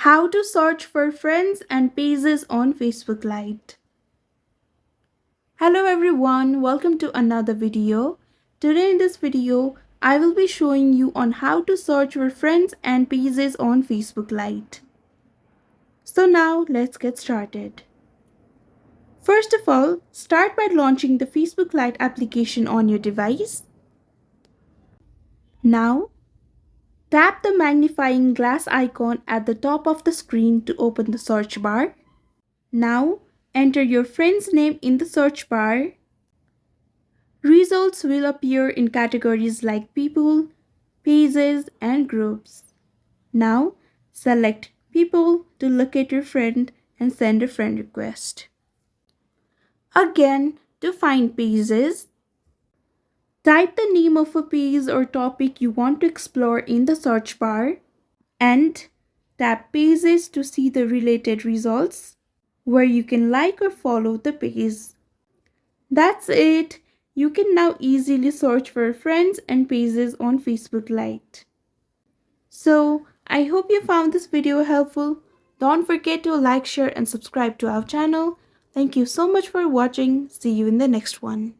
How to search for friends and pages on Facebook Lite. Hello everyone, welcome to another video. Today in this video, I will be showing you on how to search for friends and pages on Facebook Lite. So now let's get started. First of all, start by launching the Facebook Lite application on your device. Now, tap the magnifying glass icon at the top of the screen to open the search bar. Now, enter your friend's name in the search bar. Results will appear in categories like people, pages, and groups. Now, select people to locate your friend and send a friend request. Again, to find pages, type the name of a page or topic you want to explore in the search bar and tap pages to see the related results where you can like or follow the page. That's it. You can now easily search for friends and pages on Facebook Lite. So, I hope you found this video helpful. Don't forget to like, share and subscribe to our channel. Thank you so much for watching. See you in the next one.